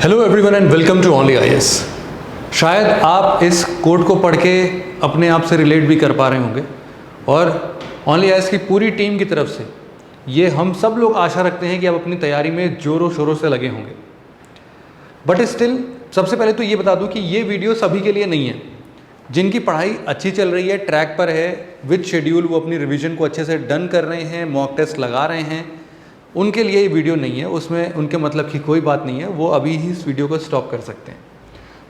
Hello everyone and welcome to only IAS. शायद आप इस कोड को पढ़ के अपने आप से रिलेट भी कर पा रहे होंगे और ओनली आईएएस की पूरी टीम की तरफ से ये हम सब लोग आशा रखते हैं कि आप अपनी तैयारी में ज़ोरों शोरों से लगे होंगे। बट स्टिल सबसे पहले तो ये बता दूं कि ये वीडियो सभी के लिए नहीं है। जिनकी पढ़ाई अच्छी चल रही है, ट्रैक पर है, विद शेड्यूल वो अपनी रिवीजन को अच्छे से डन कर रहे हैं, मॉक टेस्ट लगा रहे हैं, उनके लिए ये वीडियो नहीं है। उसमें उनके मतलब की कोई बात नहीं है, वो अभी ही इस वीडियो को स्टॉप कर सकते हैं।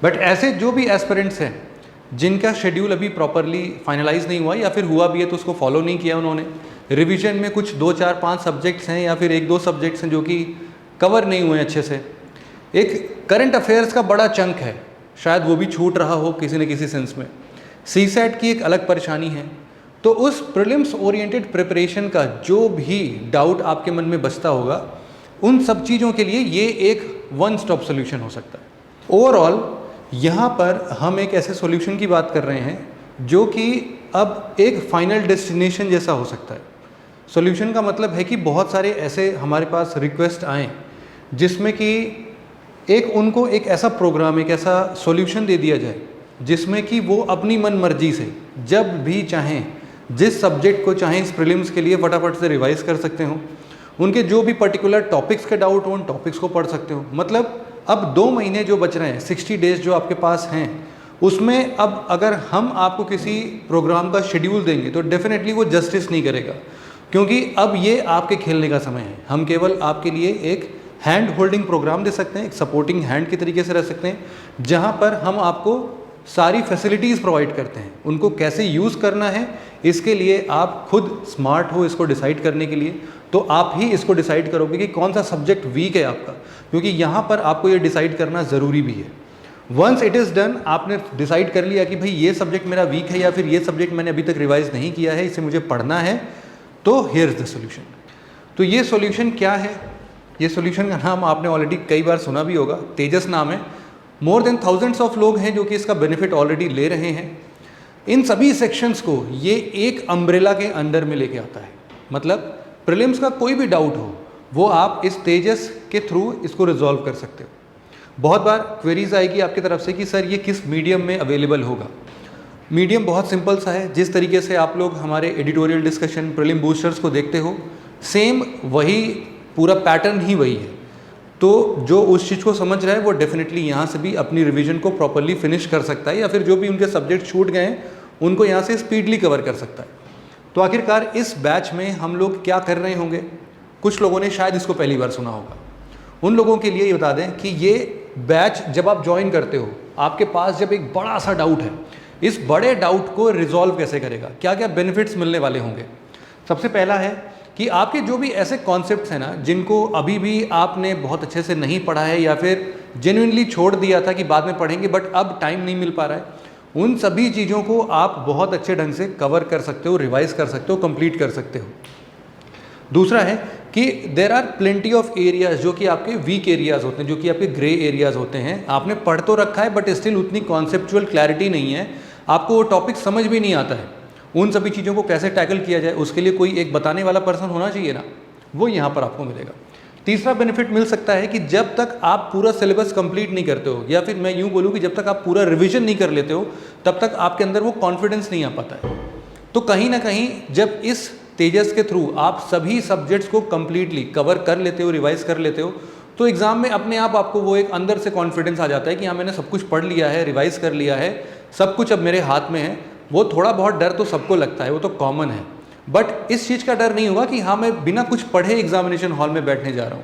बट ऐसे जो भी एस्पिरेंट्स हैं जिनका शेड्यूल अभी प्रॉपरली फाइनलाइज नहीं हुआ या फिर हुआ भी है तो उसको फॉलो नहीं किया उन्होंने, रिवीजन में कुछ 2 4 5 सब्जेक्ट्स हैं या फिर 1-2 सब्जेक्ट्स हैं जो कि कवर नहीं हुए अच्छे से, एक करंट अफेयर्स का बड़ा चंक है, शायद वो भी छूट रहा हो किसी न किसी सेंस में, सीसैट की एक अलग परेशानी है। तो उस प्रीलिम्स ओरिएंटेड प्रिपरेशन का जो भी डाउट आपके मन में बचता होगा, उन सब चीज़ों के लिए ये एक वन स्टॉप सोल्यूशन हो सकता है। ओवरऑल यहाँ पर हम एक ऐसे सोल्यूशन की बात कर रहे हैं जो कि अब एक फाइनल डेस्टिनेशन जैसा हो सकता है। सोल्यूशन का मतलब है कि बहुत सारे ऐसे हमारे पास रिक्वेस्ट आएँ जिसमें कि उनको एक ऐसा प्रोग्राम, एक ऐसा सॉल्यूशन दे दिया जाए जिसमें कि वो अपनी मन मर्जी से जब भी चाहें, जिस सब्जेक्ट को चाहें इस प्रीलिम्स के लिए फटाफट से रिवाइज कर सकते हो, उनके जो भी पर्टिकुलर टॉपिक्स के डाउट हो उन टॉपिक्स को पढ़ सकते हो। मतलब अब 2 महीने जो बच रहे हैं, 60 डेज जो आपके पास हैं, उसमें अब अगर हम आपको किसी प्रोग्राम का शेड्यूल देंगे तो डेफिनेटली वो जस्टिस नहीं करेगा, क्योंकि अब ये आपके खेलने का समय है। हम केवल आपके लिए एक हैंड होल्डिंग प्रोग्राम दे सकते हैं, एक सपोर्टिंग हैंड की तरीके से रह सकते हैं, जहाँ पर हम आपको सारी फैसिलिटीज़ प्रोवाइड करते हैं। उनको कैसे यूज़ करना है इसके लिए आप खुद स्मार्ट हो इसको डिसाइड करने के लिए, तो आप ही इसको डिसाइड करोगे कि कौन सा सब्जेक्ट वीक है आपका, क्योंकि यहाँ पर आपको ये डिसाइड करना ज़रूरी भी है। वंस इट इज़ डन, आपने डिसाइड कर लिया कि भाई ये सब्जेक्ट मेरा वीक है या फिर ये सब्जेक्ट मैंने अभी तक रिवाइज नहीं किया है, इसे मुझे पढ़ना है, तो हियर इज़ द सोल्यूशन। तो ये सोल्यूशन क्या है? ये सोल्यूशन का नाम आपने ऑलरेडी कई बार सुना भी होगा, तेजस नाम है। मोर देन थाउजेंड्स ऑफ लोग हैं जो कि इसका बेनिफिट ऑलरेडी ले रहे हैं। इन सभी सेक्शंस को ये एक अम्ब्रेला के अंडर में लेके आता है। मतलब प्रीलिम्स का कोई भी डाउट हो वो आप इस तेजस के थ्रू इसको रिजॉल्व कर सकते हो। बहुत बार क्वेरीज आएगी आपकी तरफ से कि सर ये किस मीडियम में अवेलेबल होगा। मीडियम बहुत सिंपल सा है, जिस तरीके से आप लोग हमारे एडिटोरियल डिस्कशन प्रीलिम बूस्टर्स को देखते हो, सेम वही पूरा पैटर्न ही वही है। तो जो उस चीज़ को समझ रहा है वो डेफिनेटली यहाँ से भी अपनी रिवीजन को प्रॉपरली फिनिश कर सकता है, या फिर जो भी उनके सब्जेक्ट छूट गए हैं उनको यहाँ से स्पीडली कवर कर सकता है। तो आखिरकार इस बैच में हम लोग क्या कर रहे होंगे? कुछ लोगों ने शायद इसको पहली बार सुना होगा। उन लोगों के लिए ये बता दें कि ये बैच जब आप ज्वाइन करते हो, आपके पास जब एक बड़ा सा डाउट है, इस बड़े डाउट को रिजॉल्व कैसे करेगा, क्या क्या बेनिफिट्स मिलने वाले होंगे। सबसे पहला है कि आपके जो भी ऐसे कॉन्सेप्ट्स हैं ना जिनको अभी भी आपने बहुत अच्छे से नहीं पढ़ा है या फिर जेन्युइनली छोड़ दिया था कि बाद में पढ़ेंगे बट अब टाइम नहीं मिल पा रहा है, उन सभी चीज़ों को आप बहुत अच्छे ढंग से कवर कर सकते हो, रिवाइज कर सकते हो, कंप्लीट कर सकते हो। दूसरा है कि there are plenty of areas जो कि आपके वीक एरियाज होते हैं, जो कि आपके ग्रे एरियाज होते हैं। आपने पढ़ तो रखा है बट स्टिल उतनी कॉन्सेप्चुअल क्लैरिटी नहीं है, आपको वो टॉपिक समझ भी नहीं आता है। उन सभी चीज़ों को कैसे टैकल किया जाए उसके लिए कोई एक बताने वाला पर्सन होना चाहिए ना, वो यहाँ पर आपको मिलेगा। तीसरा बेनिफिट मिल सकता है कि जब तक आप पूरा सिलेबस कंप्लीट नहीं करते हो, या फिर मैं यूँ बोलूँ कि जब तक आप पूरा रिवीजन नहीं कर लेते हो, तब तक आपके अंदर वो कॉन्फिडेंस नहीं आ पाता है। तो कहीं ना कहीं जब इस तेजस के थ्रू आप सभी सब्जेक्ट्स को कंप्लीटली कवर कर लेते हो, रिवाइज कर लेते हो, तो एग्ज़ाम में अपने आप आपको वो एक अंदर से कॉन्फिडेंस आ जाता है कि हाँ मैंने सब कुछ पढ़ लिया है, रिवाइज कर लिया है, सब कुछ अब मेरे हाथ में है। वो थोड़ा बहुत डर तो सबको लगता है, वो तो कॉमन है, बट इस चीज़ का डर नहीं होगा कि हाँ मैं बिना कुछ पढ़े एग्जामिनेशन हॉल में बैठने जा रहा हूँ।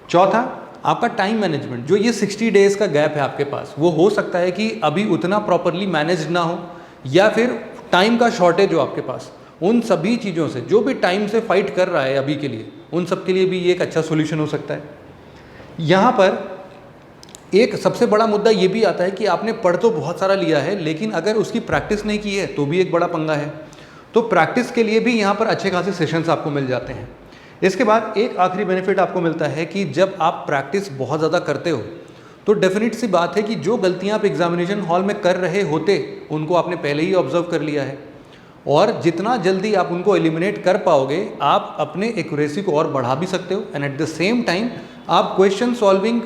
चौथा, आपका टाइम मैनेजमेंट, जो ये 60 डेज़ का गैप है आपके पास, वो हो सकता है कि अभी उतना प्रॉपरली मैनेज ना हो, या फिर टाइम का शॉर्टेज हो आपके पास। उन सभी चीज़ों से जो भी टाइम से फाइट कर रहा है अभी के लिए, उन सब के लिए भी ये एक अच्छा सोल्यूशन हो सकता है। यहाँ पर एक सबसे बड़ा मुद्दा ये भी आता है कि आपने पढ़ तो बहुत सारा लिया है, लेकिन अगर उसकी प्रैक्टिस नहीं की है तो भी एक बड़ा पंगा है। तो प्रैक्टिस के लिए भी यहाँ पर अच्छे खासे सेशंस आपको मिल जाते हैं। इसके बाद एक आखिरी बेनिफिट आपको मिलता है कि जब आप प्रैक्टिस बहुत ज़्यादा करते हो तो डेफिनेट सी बात है कि जो गलतियाँ आप एग्जामिनेशन हॉल में कर रहे होते उनको आपने पहले ही ऑब्जर्व कर लिया है, और जितना जल्दी आप उनको एलिमिनेट कर पाओगे आप अपने एक्यूरेसी को और बढ़ा भी सकते हो, and at the same time आप क्वेश्चन सॉल्विंग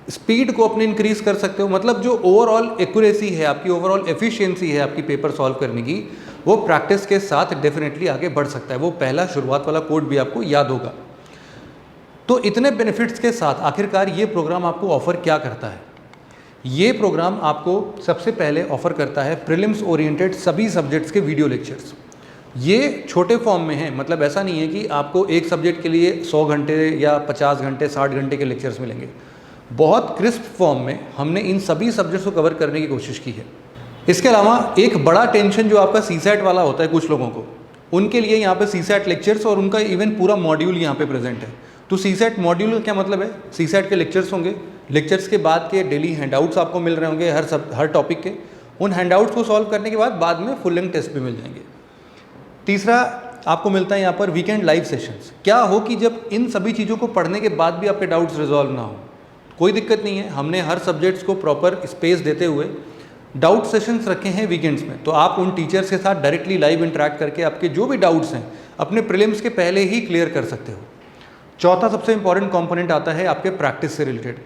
स्पीड को अपने इंक्रीज कर सकते हो। मतलब जो ओवरऑल एक्यूरेसी है आपकी, ओवरऑल एफिशिएंसी है आपकी पेपर सॉल्व करने की, वो प्रैक्टिस के साथ डेफिनेटली आगे बढ़ सकता है। वो पहला शुरुआत वाला कोड भी आपको याद होगा। तो इतने बेनिफिट्स के साथ आखिरकार ये प्रोग्राम आपको ऑफ़र क्या करता है? ये प्रोग्राम आपको सबसे पहले ऑफ़र करता है प्रीलिम्स ओरिएंटेड सभी सब्जेक्ट्स के वीडियो लेक्चर्स। ये छोटे फॉर्म में है, मतलब ऐसा नहीं है कि आपको एक सब्जेक्ट के लिए 100 घंटे या 50 घंटे 60 घंटे के लेक्चर्स मिलेंगे। बहुत क्रिस्प फॉर्म में हमने इन सभी सब्जेक्ट्स को कवर करने की कोशिश की है। इसके अलावा एक बड़ा टेंशन जो आपका सीसैट वाला होता है कुछ लोगों को, उनके लिए यहाँ पे सीसैट लेक्चर्स और उनका इवन पूरा मॉड्यूल यहाँ पे प्रेजेंट है। तो सीसैट मॉड्यूल का क्या मतलब है? सीसैट के लेक्चर्स होंगे, लेक्चर्स के बाद के डेली हैंडआउट्स आपको मिल रहे होंगे हर टॉपिक के। उन हैंडआउट्स को सॉल्व करने के बाद में फुल लेंथ टेस्ट भी मिल जाएंगे। तीसरा आपको मिलता है यहाँ पर वीकेंड लाइव सेशंस। क्या हो कि जब इन सभी चीज़ों को पढ़ने के बाद भी आपके डाउट्स रिजॉल्व ना हो, कोई दिक्कत नहीं है, हमने हर सब्जेक्ट्स को प्रॉपर स्पेस देते हुए डाउट सेशंस रखे हैं वीकेंड्स में। तो आप उन टीचर्स के साथ डायरेक्टली लाइव इंटरेक्ट करके आपके जो भी डाउट्स हैं अपने प्रीलिम्स के पहले ही क्लियर कर सकते हो। चौथा सबसे इंपॉर्टेंट कंपोनेंट आता है आपके प्रैक्टिस से रिलेटेड।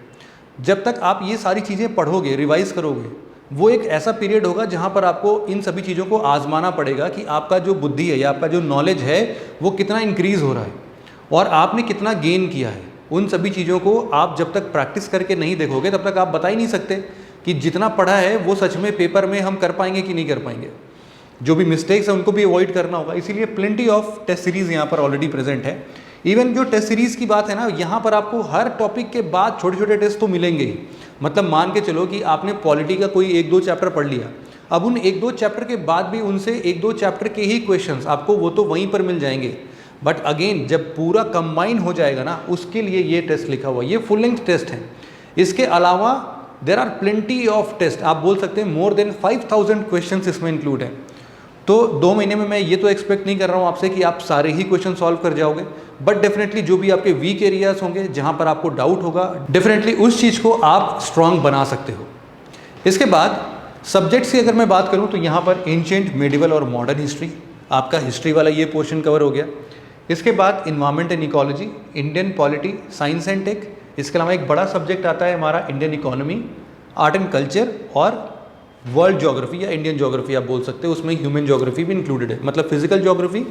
जब तक आप ये सारी चीज़ें पढ़ोगे, रिवाइज करोगे, वो एक ऐसा पीरियड होगा जहाँ पर आपको इन सभी चीज़ों को आजमाना पड़ेगा कि आपका जो बुद्धि है या आपका जो नॉलेज है वो कितना इंक्रीज़ हो रहा है और आपने कितना गेन किया है। उन सभी चीज़ों को आप जब तक प्रैक्टिस करके नहीं देखोगे तब तक आप बता ही नहीं सकते कि जितना पढ़ा है वो सच में पेपर में हम कर पाएंगे कि नहीं कर पाएंगे। जो भी मिस्टेक्स हैं उनको भी अवॉइड करना होगा। इसीलिए प्लेंटी ऑफ टेस्ट सीरीज़ यहाँ पर ऑलरेडी प्रेजेंट है। इवन जो टेस्ट सीरीज़ की बात है ना, यहाँ पर आपको हर टॉपिक के बाद छोटे छोटे टेस्ट तो मिलेंगे ही। मतलब मान के चलो कि आपने पॉलिटी का कोई 1-2 चैप्टर पढ़ लिया, अब उन 1-2 चैप्टर के बाद भी उनसे 1-2 चैप्टर के ही क्वेश्चंस आपको वो तो वहीं पर मिल जाएंगे। बट अगेन जब पूरा कंबाइन हो जाएगा ना, उसके लिए ये टेस्ट लिखा हुआ, ये फुल लेंथ टेस्ट है। इसके अलावा there are plenty of test, आप बोल सकते हैं मोर देन 5000 क्वेश्चंस इसमें इंक्लूड हैं। तो 2 महीने में मैं ये तो एक्सपेक्ट नहीं कर रहा हूँ आपसे कि आप सारे ही क्वेश्चन सॉल्व कर जाओगे, बट डेफिनेटली जो भी आपके वीक एरियाज होंगे, जहाँ पर आपको डाउट होगा, डेफिनेटली उस चीज़ को आप स्ट्रांग बना सकते हो। इसके बाद सब्जेक्ट्स की अगर मैं बात करूँ तो यहाँ पर एंशिएंट, मेडिवल और मॉडर्न हिस्ट्री, आपका हिस्ट्री वाला ये पोर्शन कवर हो गया। इसके बाद environment and ecology, Indian polity, science and tech. इसके अलावा एक बड़ा सब्जेक्ट आता है हमारा Indian economy, art and culture और वर्ल्ड ज्योग्राफी या इंडियन ज्योग्राफी आप बोल सकते हो। उसमें ह्यूमन ज्योग्राफी भी इंक्लूडेड है, मतलब फिजिकल ज्योग्राफी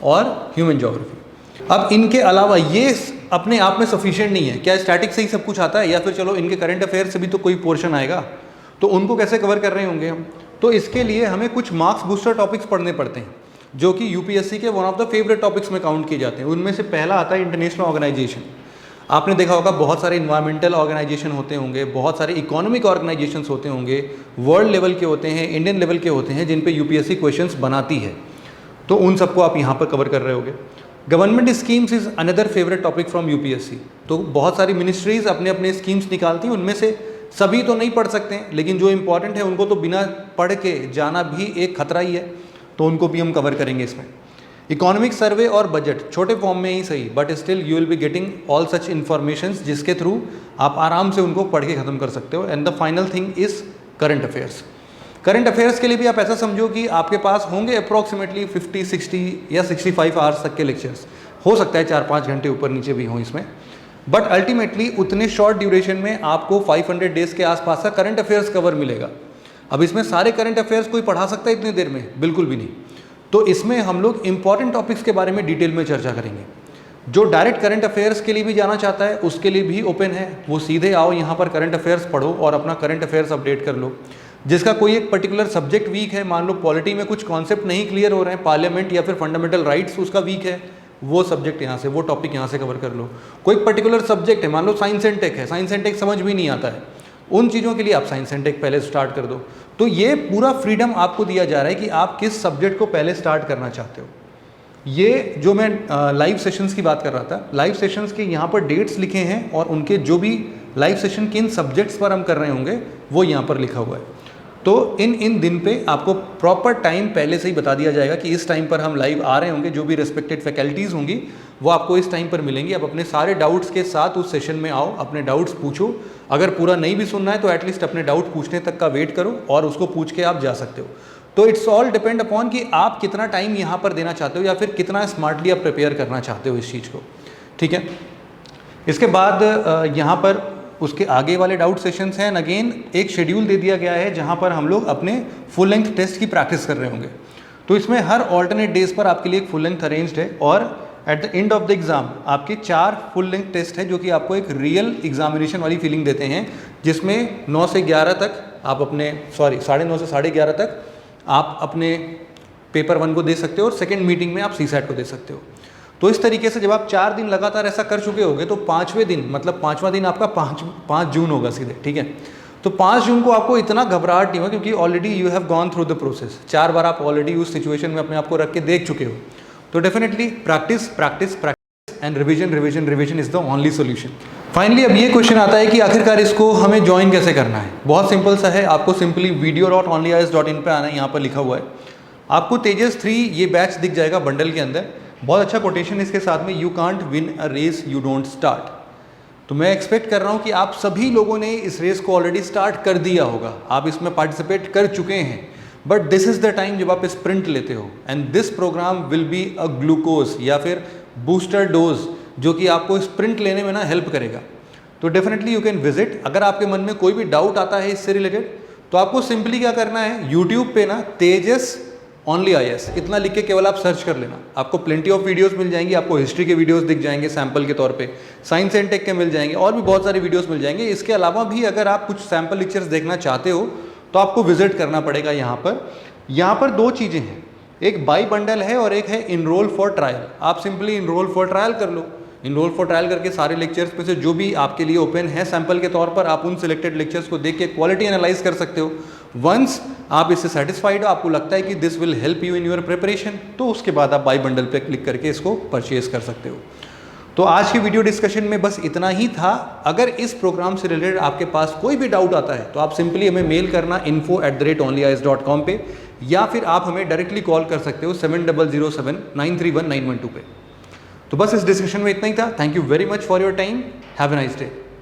और ह्यूमन ज्योग्राफी। अब इनके अलावा ये अपने आप में सफिशिएंट नहीं है। क्या स्टैटिक से ही सब कुछ आता है, या फिर चलो इनके करंट अफेयर से भी तो कोई पोर्शन आएगा, तो उनको कैसे कवर कर रहे होंगे हम? तो इसके लिए हमें कुछ मार्क्स बूस्टर टॉपिक्स पढ़ने पड़ते हैं जो कि यूपीएससी के one of the favourite topics में काउंट किए जाते हैं। उनमें से पहला आता है इंटरनेशनल ऑर्गेनाइजेशन। आपने देखा होगा बहुत सारे इन्वायरमेंटल ऑर्गेनाइजेशन होते होंगे, बहुत सारे इकोनॉमिक ऑर्गेनाइजेशंस होते होंगे, वर्ल्ड लेवल के होते हैं, इंडियन लेवल के होते हैं, जिन पे यूपीएससी क्वेश्चंस बनाती है। तो उन सबको आप यहाँ पर कवर कर रहे होगे। Government schemes is another favourite topic from UPSC. तो बहुत सारी मिनिस्ट्रीज़ अपने अपने स्कीम्स निकालती हैं, उनमें से सभी तो नहीं पढ़ सकते हैं, लेकिन जो इंपॉर्टेंट है उनको तो बिना पढ़ के जाना भी एक खतरा ही है, तो उनको भी हम कवर करेंगे इसमें। इकोनॉमिक सर्वे और बजट छोटे फॉर्म में ही सही, but still you will be getting all such informations जिसके थ्रू आप आराम से उनको पढ़ के ख़त्म कर सकते हो। And the final thing is current affairs. Current affairs के लिए भी आप ऐसा समझो कि आपके पास होंगे अप्रॉक्सीमेटली 50, 60 या 65 आवर्स तक के लेक्चर्स। हो सकता है 4-5 घंटे ऊपर नीचे भी हों इसमें, बट अल्टीमेटली उतने शॉर्ट ड्यूरेशन में आपको 500 डेज के आसपास का करंट अफेयर्स कवर मिलेगा। अब इसमें सारे करंट अफेयर्स कोई पढ़ा सकता है इतनी देर में? बिल्कुल भी नहीं। तो इसमें हम लोग इंपॉर्टेंट टॉपिक्स के बारे में डिटेल में चर्चा करेंगे। जो डायरेक्ट करंट अफेयर्स के लिए भी जाना चाहता है उसके लिए भी ओपन है, वो सीधे आओ यहाँ पर करंट अफेयर्स पढ़ो और अपना करंट अफेयर्स अपडेट कर लो। जिसका कोई एक पर्टिकुलर सब्जेक्ट वीक है, मान लो पॉलिटी में कुछ कॉन्सेप्ट नहीं क्लियर हो रहे हैं, पार्लियामेंट या फिर फंडामेंटल राइट्स उसका वीक है, वो सब्जेक्ट यहाँ से, वो टॉपिक यहाँ से कवर कर लो। कोई पर्टिकुलर सब्जेक्ट है, मान लो साइंस एंड टेक है, साइंस एंड टेक समझ भी नहीं आता है, उन चीज़ों के लिए आप साइंस एंड टेक पहले स्टार्ट कर दो। तो ये पूरा फ्रीडम आपको दिया जा रहा है कि आप किस सब्जेक्ट को पहले स्टार्ट करना चाहते हो। ये जो मैं लाइव सेशंस की बात कर रहा था, लाइव सेशंस के यहाँ पर डेट्स लिखे हैं और उनके जो भी लाइव सेशन किन सब्जेक्ट्स पर हम कर रहे होंगे वो यहाँ पर लिखा हुआ है। तो इन दिन पे आपको प्रॉपर टाइम पहले से ही बता दिया जाएगा कि इस टाइम पर हम लाइव आ रहे होंगे। जो भी रिस्पेक्टेड फैकल्टीज़ होंगी वो आपको इस टाइम पर मिलेंगी। आप अपने सारे डाउट्स के साथ उस सेशन में आओ, अपने डाउट्स पूछो। अगर पूरा नहीं भी सुनना है तो एटलीस्ट अपने डाउट पूछने तक का वेट करो और उसको पूछ के आप जा सकते हो। तो इट्स ऑल डिपेंड अपॉन कि आप कितना टाइम यहाँ पर देना चाहते हो या फिर कितना स्मार्टली आप प्रिपेयर करना चाहते हो इस चीज़ को। ठीक है। इसके बाद यहाँ पर उसके आगे वाले डाउट सेशंस हैं। अगेन एक शेड्यूल दे दिया गया है जहाँ पर हम लोग अपने फुल लेंथ टेस्ट की प्रैक्टिस कर रहे होंगे। तो इसमें हर ऑल्टरनेट डेज पर आपके लिए एक फुल लेंथ अरेंज्ड है और at the end of the exam आपके 4 फुल लेंथ टेस्ट है जो कि आपको एक रियल एग्जामिनेशन वाली फीलिंग देते हैं, जिसमें 9 से 11 तक आप अपने 9:30 से 11:30 तक आप अपने पेपर 1 को दे सकते हो और सेकेंड मीटिंग में आप सीसैट को दे सकते हो। तो इस तरीके से जब आप 4 दिन लगातार ऐसा कर चुके होगे तो 5वें दिन मतलब 5वां दिन आपका 5 जून होगा सीधे, ठीक है। तो 5 जून को आपको इतना घबराहट नहीं होगा क्योंकि already you have gone through the process. 4 बार आप ऑलरेडी उस सिचुएशन में अपने आप को रख के देख चुके हो। तो definitely practice practice practice and revision revision revision is the only solution. Finally अब ये क्वेश्चन आता है कि आखिरकार इसको हमें ज्वाइन कैसे करना है। बहुत सिंपल सा है, आपको सिंपली video.onlyis.in पे आना है, यहाँ पर लिखा हुआ है आपको तेजस 3 ये बैच दिख जाएगा बंडल के अंदर। बहुत अच्छा कोटेशन इसके साथ में, you can't win a race you don't start. तो मैं एक्सपेक्ट कर रहा हूँ कि आप सभी लोगों ने इस रेस को ऑलरेडी स्टार्ट कर दिया होगा, आप इसमें पार्टिसिपेट कर चुके हैं। But this is the time जब आप स्प्रिंट लेते हो and this programme will be a glucose या फिर बूस्टर डोज जो कि आपको स्प्रिंट लेने में ना हेल्प करेगा। तो डेफिनेटली यू कैन विजिट। अगर आपके मन में कोई भी डाउट आता है इससे रिलेटेड तो आपको सिंपली क्या करना है, यूट्यूब पे ना तेजस ओनली IAS इतना लिख के केवल आप सर्च कर लेना, आपको प्लेंटी ऑफ वीडियोस मिल जाएंगी। आपको हिस्ट्री के वीडियोस दिख जाएंगे सैंपल के तौर पे, साइंस एंड टेक के मिल जाएंगे और भी बहुत सारे वीडियोस मिल जाएंगे। इसके अलावा भी अगर आप कुछ सैंपल लेक्चर्स देखना चाहते हो तो आपको विजिट करना पड़ेगा यहाँ पर। यहाँ पर 2 चीज़ें हैं, एक बाई बंडल है और एक है इनरोल फॉर ट्रायल। आप सिंपली इनरोल फॉर ट्रायल कर लो। इनरोल फॉर ट्रायल करके सारे लेक्चर्स पे से जो भी आपके लिए ओपन है सैंपल के तौर पर, आप उन सिलेक्टेड लेक्चर्स को देख के क्वालिटी एनालाइज कर सकते हो। वंस आप इससे सेटिस्फाइड हो, आपको लगता है कि this will help you in your preparation, तो उसके बाद आप बाई बंडल पे क्लिक करके इसको परचेज कर सकते हो। तो आज की वीडियो डिस्कशन में बस इतना ही था। अगर इस प्रोग्राम से रिलेटेड आपके पास कोई भी डाउट आता है तो आप सिंपली हमें मेल करना info@onlyis.com पे, या फिर आप हमें डायरेक्टली कॉल कर सकते हो 7007931912 पे। तो बस इस डिस्कशन में इतना ही था। Thank you very much for your time. Have a nice day.